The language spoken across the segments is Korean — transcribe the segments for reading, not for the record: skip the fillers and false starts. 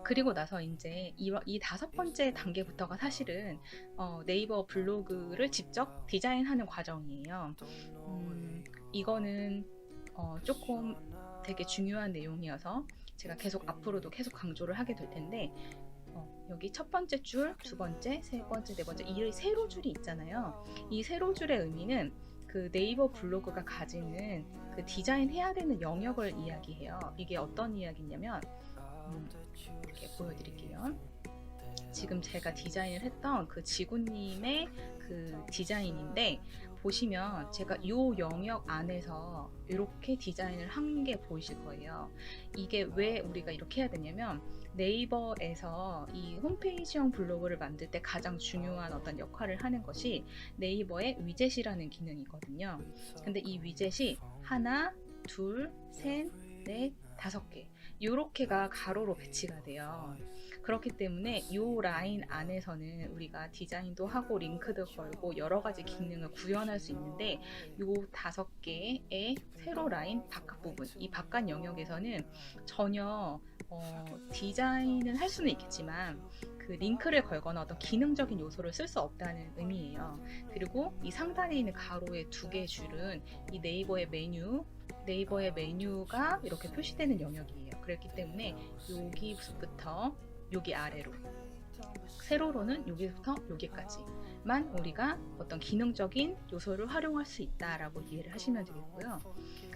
그리고 나서 이제 이 5번째 단계부터가 사실은 네이버 블로그를 직접 디자인하는 과정이에요. 이거는 조금 되게 중요한 내용이어서 제가 계속 앞으로도 계속 강조를 하게 될 텐데, 여기 첫 번째 줄, 두 번째, 세 번째, 네 번째, 이 세로줄이 있잖아요. 이 세로줄의 의미는 그 네이버 블로그가 가지는 그 디자인해야 되는 영역을 이야기해요. 이게 어떤 이야기냐면, 이렇게 보여드릴게요. 지금 제가 디자인을 했던 그 지구님의 그 디자인인데, 보시면 제가 이 영역 안에서 이렇게 디자인을 한 게 보이실 거예요. 이게 왜 우리가 이렇게 해야 되냐면, 네이버에서 이 홈페이지형 블로그를 만들 때 가장 중요한 어떤 역할을 하는 것이 네이버의 위젯이라는 기능이거든요. 근데 이 위젯이 하나, 둘, 셋, 넷, 5개 이렇게가 가로로 배치가 돼요. 그렇기 때문에 이 라인 안에서는 우리가 디자인도 하고 링크도 걸고 여러 가지 기능을 구현할 수 있는데, 이 5개의 세로 라인 바깥 부분, 이 바깥 영역에서는 전혀 디자인은 할 수는 있겠지만 그 링크를 걸거나 어떤 기능적인 요소를 쓸 수 없다는 의미예요. 그리고 이 상단에 있는 가로의 2개의 줄은 이 네이버의 메뉴가 이렇게 표시되는 영역이에요. 그렇기 때문에 여기부터 여기 아래로, 세로로는 여기부터 여기까지만 우리가 어떤 기능적인 요소를 활용할 수 있다라고 이해를 하시면 되겠고요.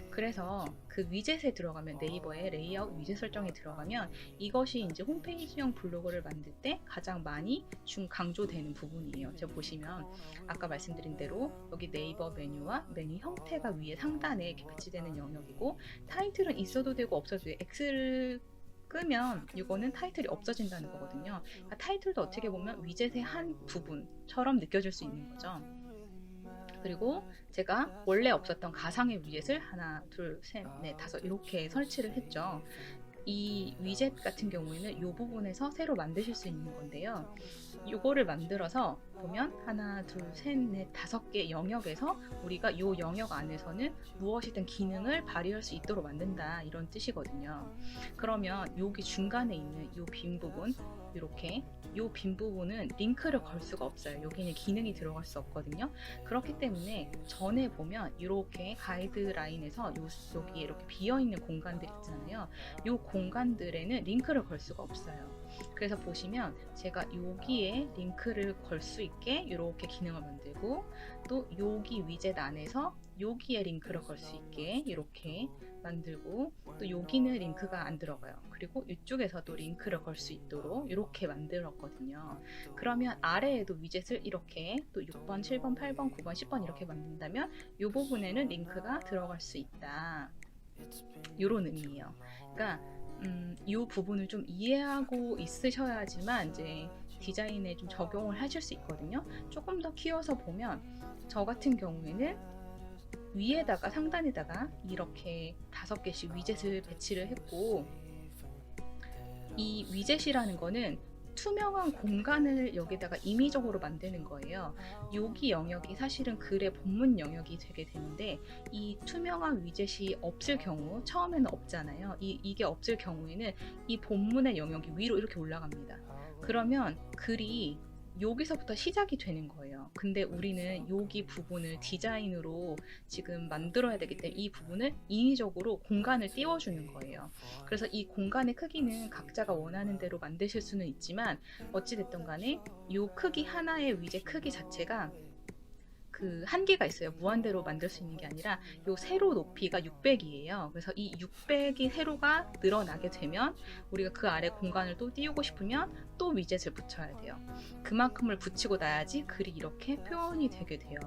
그래서 그 위젯에 들어가면, 네이버의 레이아웃 위젯 설정에 들어가면 이것이 이제 홈페이지형 블로그를 만들 때 가장 많이 강조되는 부분이에요. 제가 보시면 아까 말씀드린 대로 여기 네이버 메뉴와 메뉴 형태가 위에 상단에 이렇게 배치되는 영역이고, 타이틀은 있어도 되고 없어도 돼요. X를 끄면 이거는 타이틀이 없어진다는 거거든요. 그러니까 타이틀도 어떻게 보면 위젯의 한 부분처럼 느껴질 수 있는 거죠. 그리고 제가 원래 없었던 가상의 위젯을 하나, 둘, 셋, 넷, 5 이렇게 설치를 했죠. 이 위젯 같은 경우에는 이 부분에서 새로 만드실 수 있는 건데요. 이거를 만들어서 보면 하나, 둘, 셋, 넷, 5개 영역에서 우리가 이 영역 안에서는 무엇이든 기능을 발휘할 수 있도록 만든다, 이런 뜻이거든요. 그러면 여기 중간에 있는 이 빈 부분, 이렇게 이 빈 부분은 링크를 걸 수가 없어요. 여기는 기능이 들어갈 수 없거든요. 그렇기 때문에 전에 보면 이렇게 가이드라인에서 여기에 이렇게 비어있는 공간들 있잖아요. 이 공간들에는 링크를 걸 수가 없어요. 그래서 보시면 제가 여기에 링크를 걸 수 있게 이렇게 기능을 만들고, 또 여기 위젯 안에서 여기에 링크를 걸 수 있게 이렇게 만들고, 또 여기는 링크가 안 들어가요. 그리고 이쪽에서도 링크를 걸 수 있도록 이렇게 만들었거든요. 그러면 아래에도 위젯을 이렇게 또 6번, 7번, 8번, 9번, 10번 이렇게 만든다면 이 부분에는 링크가 들어갈 수 있다, 이런 의미예요. 그러니까 이 부분을 좀 이해하고 있으셔야지만 이제 디자인에 좀 적용을 하실 수 있거든요. 조금 더 키워서 보면, 저 같은 경우에는 위에다가 상단에다가 이렇게 5개씩 위젯을 배치를 했고, 이 위젯이라는 거는 투명한 공간을 여기다가 임의적으로 만드는 거예요. 여기 영역이 사실은 글의 본문 영역이 되게 되는데, 이 투명한 위젯이 없을 경우, 처음에는 없잖아요. 이게 없을 경우에는 이 본문의 영역이 위로 이렇게 올라갑니다. 그러면 글이 여기서부터 시작이 되는 거예요. 근데 우리는 여기 부분을 디자인으로 지금 만들어야 되기 때문에 이 부분을 인위적으로 공간을 띄워주는 거예요. 그래서 이 공간의 크기는 각자가 원하는 대로 만드실 수는 있지만, 어찌됐든 간에 이 크기 하나의 위젯 크기 자체가 그 한계가 있어요. 무한대로 만들 수 있는 게 아니라 요 세로 높이가 600이에요. 그래서 이 600이 세로가 늘어나게 되면 우리가 그 아래 공간을 또 띄우고 싶으면 또 위젯을 붙여야 돼요. 그만큼을 붙이고 나야지 글이 이렇게 표현이 되게 돼요.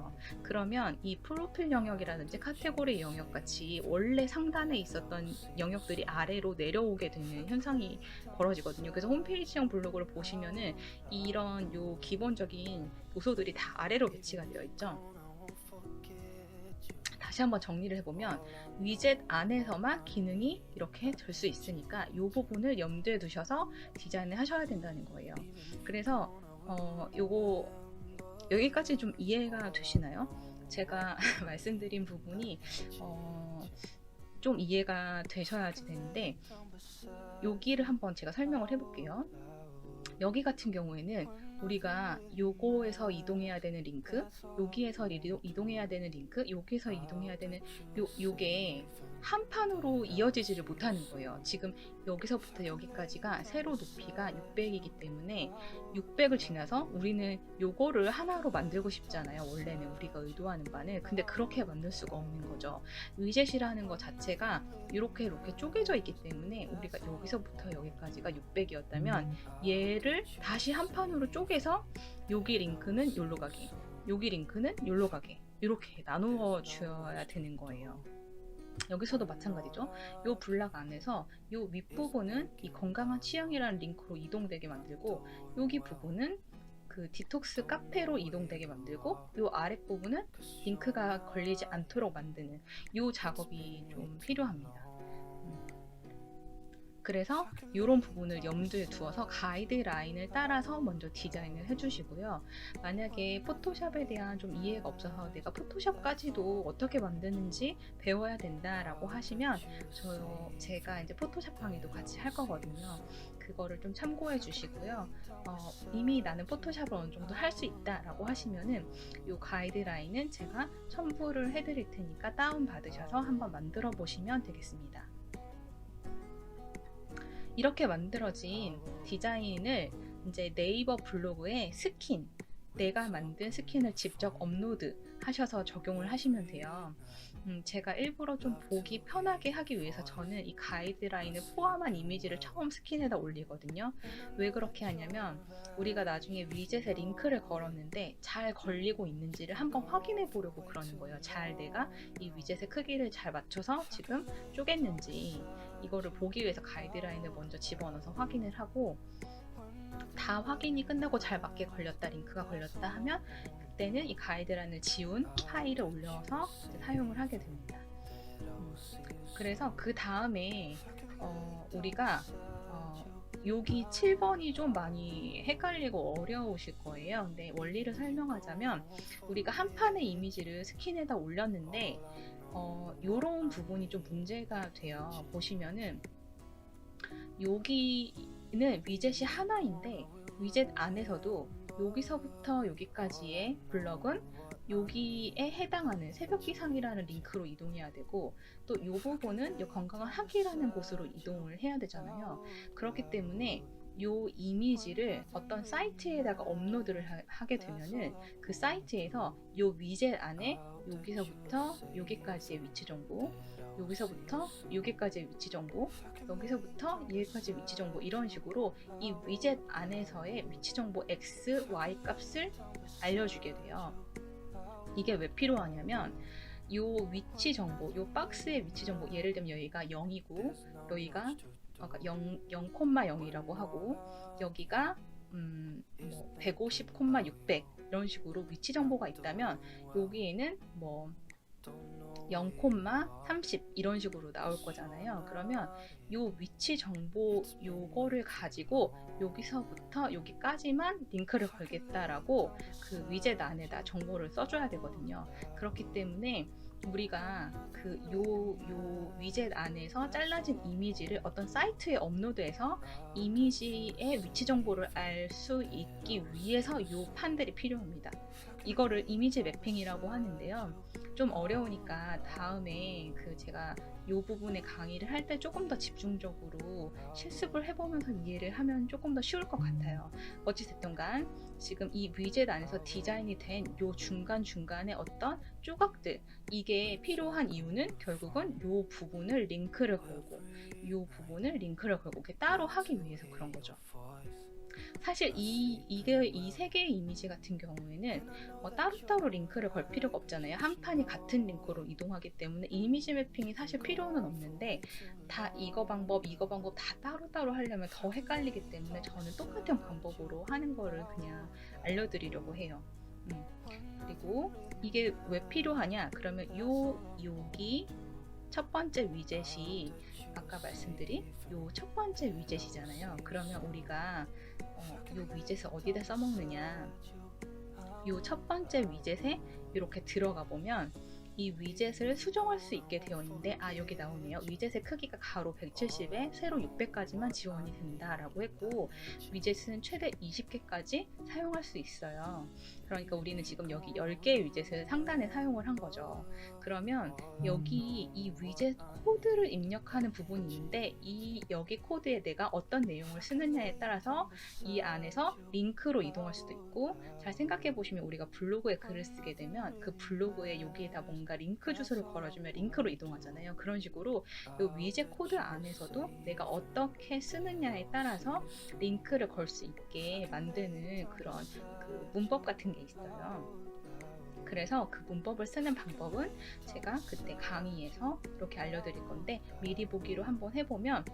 그러면 이 프로필 영역이라든지 카테고리 영역 같이 원래 상단에 있었던 영역들이 아래로 내려오게 되는 현상이 벌어지거든요. 그래서 홈페이지형 블로그를 보시면은 이런 요 기본적인 요소들이 다 아래로 배치가 되어 있죠. 다시 한번 정리를 해보면, 위젯 안에서만 기능이 이렇게 될 수 있으니까 이 부분을 염두에 두셔서 디자인을 하셔야 된다는 거예요. 그래서 요거 여기까지 좀 이해가 되시나요? 제가 말씀드린 부분이 좀 이해가 되셔야지 되는데, 여기를 한번 제가 설명을 해볼게요. 여기 같은 경우에는 우리가 요거에서 이동해야 되는 링크, 여기에서 이동해야 되는 링크, 여기에서 이동해야 되는 요게 한 판으로 이어지지를 못하는 거예요. 지금 여기서부터 여기까지가 세로 높이가 600이기 때문에 600을 지나서 우리는 요거를 하나로 만들고 싶잖아요. 원래는 우리가 의도하는 바는. 근데 그렇게 만들 수가 없는 거죠. 위젯이라는 것 자체가 이렇게 쪼개져 있기 때문에 우리가 여기서부터 여기까지가 600이었다면 얘를 다시 한 판으로 쪼개서 여기 링크는 여기로 가게, 여기 링크는 여기로 가게, 이렇게 나누어 주어야 되는 거예요. 여기서도 마찬가지죠. 이 블락 안에서 이 윗부분은 이 건강한 취향이라는 링크로 이동되게 만들고, 여기 부분은 그 디톡스 카페로 이동되게 만들고, 이 아랫부분은 링크가 걸리지 않도록 만드는 이 작업이 좀 필요합니다. 그래서 이런 부분을 염두에 두어서 가이드라인을 따라서 먼저 디자인을 해주시고요. 만약에 포토샵에 대한 좀 이해가 없어서 내가 포토샵까지도 어떻게 만드는지 배워야 된다라고 하시면 제가 이제 포토샵 강의도 같이 할 거거든요. 그거를 좀 참고해 주시고요. 이미 나는 포토샵을 어느 정도 할 수 있다라고 하시면은 이 가이드라인은 제가 첨부를 해드릴 테니까 다운 받으셔서 한번 만들어 보시면 되겠습니다. 이렇게 만들어진 디자인을 이제 네이버 블로그에 스킨, 내가 만든 스킨을 직접 업로드 하셔서 적용을 하시면 돼요. 제가 일부러 좀 보기 편하게 하기 위해서 저는 이 가이드라인을 포함한 이미지를 처음 스킨에다 올리거든요. 왜 그렇게 하냐면 우리가 나중에 위젯에 링크를 걸었는데 잘 걸리고 있는지를 한번 확인해 보려고 그러는 거예요. 잘 내가 이 위젯의 크기를 잘 맞춰서 지금 쪼갰는지 이거를 보기 위해서 가이드라인을 먼저 집어넣어서 확인을 하고, 다 확인이 끝나고 잘 맞게 걸렸다, 링크가 걸렸다 하면 그때는 이 가이드라인을 지운 파일을 올려서 사용을 하게 됩니다. 그래서 그 다음에 우리가 여기 7번이 좀 많이 헷갈리고 어려우실 거예요. 근데 원리를 설명하자면 우리가 한 판의 이미지를 스킨에다 올렸는데 요런 부분이 좀 문제가 돼요. 보시면은 여기는 위젯이 하나인데 위젯 안에서도 여기서부터 여기까지의 블럭은 여기에 해당하는 새벽기상이라는 링크로 이동해야 되고, 또 이 부분은 이 건강한 학이라는 곳으로 이동을 해야 되잖아요. 그렇기 때문에 이 이미지를 어떤 사이트에다가 업로드를 하게 되면은 그 사이트에서 이 위젯 안에 여기서부터 여기까지의 위치 정보, 여기서부터 여기까지의 위치 정보, 여기서부터 여기까지의 위치 정보, 이런 식으로 이 위젯 안에서의 위치 정보 X, Y 값을 알려주게 돼요. 이게 왜 필요하냐면 이 위치 정보, 이 박스의 위치 정보, 예를 들면 여기가 0이고 여기가 0,0이라고 하고 여기가 150,600 이런 식으로 위치 정보가 있다면 여기에는 0,30 이런 식으로 나올 거잖아요. 그러면 요 위치 정보 요거를 가지고 여기서부터 여기까지만 링크를 걸겠다라고 그 위젯 안에다 정보를 써줘야 되거든요. 그렇기 때문에 우리가 요 위젯 안에서 잘라진 이미지를 어떤 사이트에 업로드해서 이미지의 위치 정보를 알 수 있기 위해서 요 판들이 필요합니다. 이거를 이미지 매핑이라고 하는데요. 좀 어려우니까 다음에 제가 이 부분의 강의를 할 때 조금 더 집중적으로 실습을 해보면서 이해를 하면 조금 더 쉬울 것 같아요. 어찌됐든 간 지금 이 위젯 안에서 디자인이 된 요 중간중간에 어떤 조각들, 이게 필요한 이유는 결국은 요 부분을 링크를 걸고 요 부분을 링크를 걸고 이렇게 따로 하기 위해서 그런 거죠. 사실 이 세 개의 이미지 같은 경우에는 따로따로 링크를 걸 필요가 없잖아요. 한 판이 같은 링크로 이동하기 때문에 이미지 매핑이 사실 필요는 없는데, 다 이거 방법 다 따로따로 하려면 더 헷갈리기 때문에 저는 똑같은 방법으로 하는 거를 그냥 알려드리려고 해요. 그리고 이게 왜 필요하냐? 그러면 여기 첫 번째 위젯이 아까 말씀드린 요 첫 번째 위젯이잖아요. 그러면 우리가 요 위젯을 어디다 써먹느냐? 요 첫 번째 위젯에 이렇게 들어가 보면 이 위젯을 수정할 수 있게 되어 있는데, 여기 나오네요. 위젯의 크기가 가로 170에 세로 600까지만 지원이 된다라고 했고, 위젯은 최대 20개까지 사용할 수 있어요. 그러니까 우리는 지금 여기 10개의 위젯을 상단에 사용을 한 거죠. 그러면 여기 이 위젯 코드를 입력하는 부분이 있는데, 여기 코드에 내가 어떤 내용을 쓰느냐에 따라서 이 안에서 링크로 이동할 수도 있고, 잘 생각해 보시면 우리가 블로그에 글을 쓰게 되면 그 블로그에 여기에다 뭔가 링크 주소를 걸어주면 링크로 이동하잖아요. 그런 식으로 이 위젯 코드 안에서도 내가 어떻게 쓰느냐에 따라서 링크를 걸 수 있게 만드는 그런 그 문법 같은 게 있어요. 그래서 그 문법을 쓰는 방법은 제가 그때 강의에서 이렇게 알려드릴 건데, 미리 보기로 한번 해보면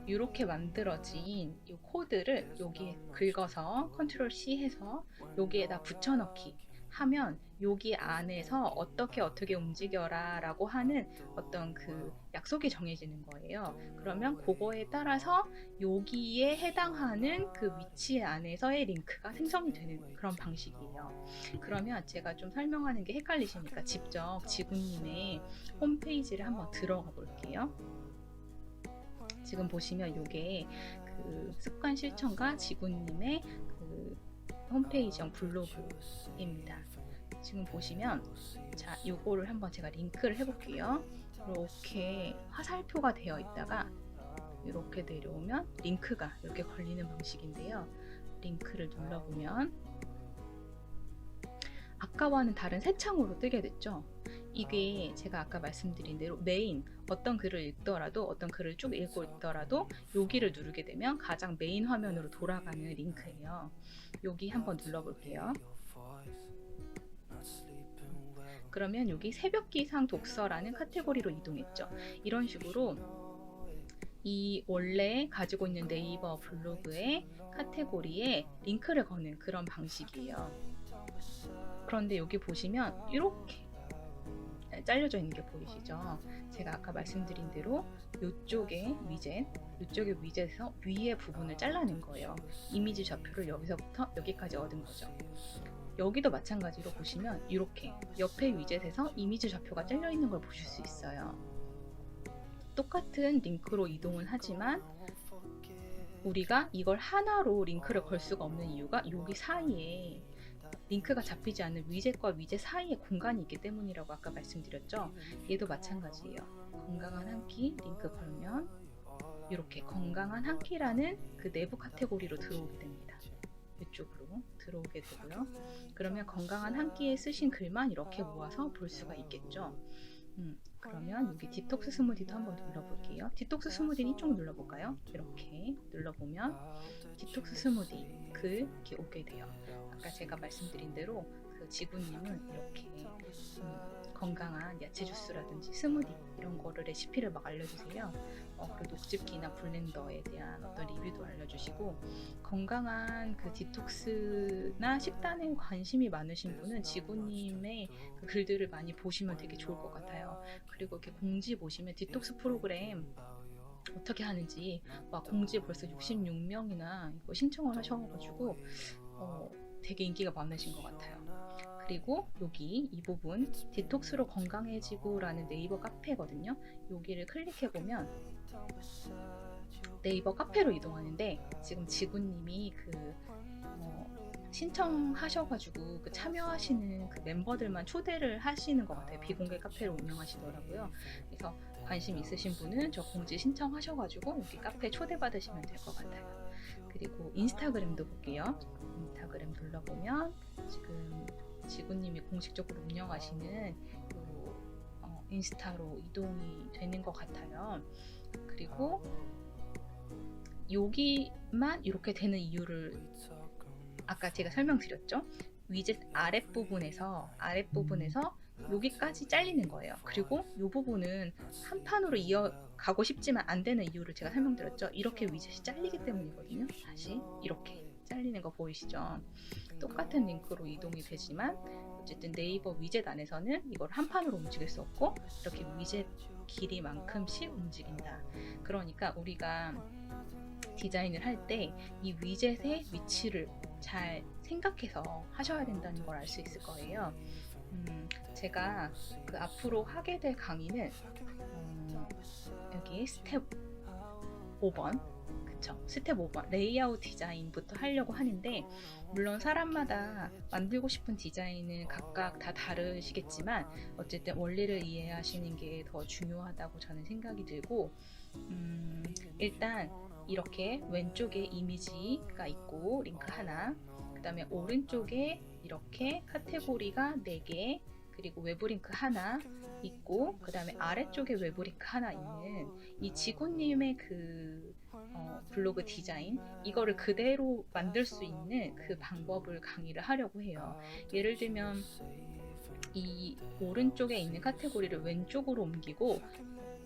이렇게 만들어진 이 코드를 여기에 긁어서 컨트롤 C 해서 여기에다 붙여넣기 하면 여기 안에서 어떻게 움직여라 라고 하는 어떤 그 약속이 정해지는 거예요. 그러면 그거에 따라서 여기에 해당하는 그 위치 안에서의 링크가 생성이 되는 그런 방식이에요. 그러면 제가 좀 설명하는 게 헷갈리시니까 직접 지구님의 홈페이지를 한번 들어가 볼게요. 지금 보시면 이게 그 습관 실천가 지구님의 그 홈페이지형 블로그입니다. 지금 보시면, 자, 요거를 한번 제가 링크를 해볼게요. 이렇게 화살표가 되어 있다가 이렇게 내려오면 링크가 이렇게 걸리는 방식인데요. 링크를 눌러보면 아까와는 다른 새 창으로 뜨게 됐죠. 이게 제가 아까 말씀드린 대로 메인, 어떤 글을 읽더라도, 어떤 글을 쭉 읽고 있더라도 여기를 누르게 되면 가장 메인 화면으로 돌아가는 링크예요. 여기 한번 눌러볼게요. 그러면 여기 새벽 기상 독서라는 카테고리로 이동했죠. 이런 식으로 이 원래 가지고 있는 네이버 블로그의 카테고리에 링크를 거는 그런 방식이에요. 그런데 여기 보시면 이렇게 잘려져 있는 게 보이시죠? 제가 아까 말씀드린 대로 이쪽에 위젯에서 위의 부분을 잘라낸 거예요. 이미지 좌표를 여기서부터 여기까지 얻은 거죠. 여기도 마찬가지로 보시면 이렇게 옆에 위젯에서 이미지 좌표가 잘려 있는 걸 보실 수 있어요. 똑같은 링크로 이동은 하지만 우리가 이걸 하나로 링크를 걸 수가 없는 이유가 여기 사이에 링크가 잡히지 않는 위젯과 위젯 사이에 공간이 있기 때문이라고 아까 말씀드렸죠. 얘도 마찬가지예요. 건강한 한 끼 링크 걸면 이렇게 건강한 한 끼라는 그 내부 카테고리로 들어오게 됩니다. 이쪽으로 들어오게 되고요. 그러면 건강한 한 끼에 쓰신 글만 이렇게 모아서 볼 수가 있겠죠. 그러면 여기 디톡스 스무디도 한번 눌러볼게요. 디톡스 스무디는 이쪽 눌러볼까요? 이렇게 눌러보면 디톡스 스무디 글 이렇게 오게 돼요. 아까 제가 말씀드린 대로 그 지구님은 이렇게 건강한 야채 주스라든지 스무디 이런 거를 레시피를 막 알려주세요. 그리고 녹즙기나 블렌더에 대한 어떤 리뷰도 알려주시고, 건강한 그 디톡스나 식단에 관심이 많으신 분은 지구님의 그 글들을 많이 보시면 되게 좋을 것 같아요. 그리고 이렇게 공지 보시면 디톡스 프로그램 어떻게 하는지 막 공지에 벌써 66명이나 이거 신청을 하셔가지고 되게 인기가 많으신 것 같아요. 그리고 여기 이 부분 디톡스로 건강해지고 라는 네이버 카페거든요. 여기를 클릭해보면 네이버 카페로 이동하는데, 지금 지구님이 신청하셔가지고 그 참여하시는 그 멤버들만 초대를 하시는 것 같아요. 비공개 카페를 운영하시더라고요. 그래서 관심 있으신 분은 저 공지 신청하셔가지고 여기 카페 초대받으시면 될 것 같아요. 그리고 인스타그램도 볼게요. 인스타그램 눌러보면 지금 지구님이 공식적으로 운영하시는 인스타로 이동이 되는 것 같아요. 그리고 여기만 이렇게 되는 이유를 아까 제가 설명드렸죠. 위젯 아랫부분에서 여기까지 잘리는 거예요. 그리고 이 부분은 한 판으로 이어가고 싶지만 안 되는 이유를 제가 설명드렸죠. 이렇게 위젯이 잘리기 때문이거든요. 다시 이렇게 잘리는 거 보이시죠? 똑같은 링크로 이동이 되지만 어쨌든 네이버 위젯 안에서는 이걸 한 판으로 움직일 수 없고 이렇게 위젯 길이만큼씩 움직인다. 그러니까 우리가 디자인을 할 때 이 위젯의 위치를 잘 생각해서 하셔야 된다는 걸 알 수 있을 거예요. 제가 그 앞으로 하게 될 강의는 여기 스텝 5번, 그쵸? 스텝 5번 레이아웃 디자인부터 하려고 하는데, 물론 사람마다 만들고 싶은 디자인은 각각 다 다르시겠지만 어쨌든 원리를 이해하시는 게 더 중요하다고 저는 생각이 들고, 일단 이렇게 왼쪽에 이미지가 있고 링크 하나, 그 다음에 오른쪽에 이렇게 카테고리가 4개, 그리고 외부 링크 하나 있고, 그 다음에 아래쪽에 외부 링크 하나 있는 이 지구님의 그 블로그 디자인, 이거를 그대로 만들 수 있는 그 방법을 강의를 하려고 해요. 예를 들면 이 오른쪽에 있는 카테고리를 왼쪽으로 옮기고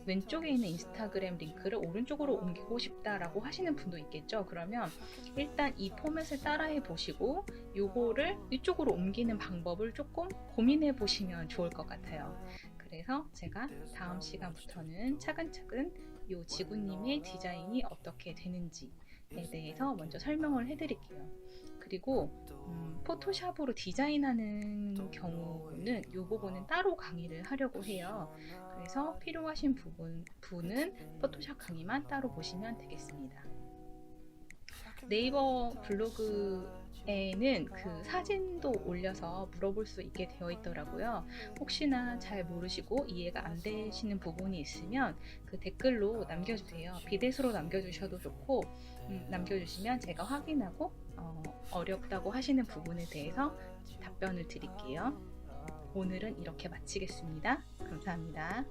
왼쪽에 있는 인스타그램 링크를 오른쪽으로 옮기고 싶다라고 하시는 분도 있겠죠. 그러면 일단 이 포맷을 따라해 보시고 요거를 이쪽으로 옮기는 방법을 조금 고민해 보시면 좋을 것 같아요. 그래서 제가 다음 시간부터는 차근차근 요 지구님의 디자인이 어떻게 되는지에 대해서 먼저 설명을 해드릴게요. 그리고 포토샵으로 디자인하는 경우는 이 부분은 따로 강의를 하려고 해요. 그래서 필요하신 부분은 포토샵 강의만 따로 보시면 되겠습니다. 네이버 블로그에는 그 사진도 올려서 물어볼 수 있게 되어 있더라고요. 혹시나 잘 모르시고 이해가 안 되시는 부분이 있으면 그 댓글로 남겨주세요. 비대수로 남겨주셔도 좋고, 남겨주시면 제가 확인하고 어렵다고 하시는 부분에 대해서 답변을 드릴게요. 오늘은 이렇게 마치겠습니다. 감사합니다.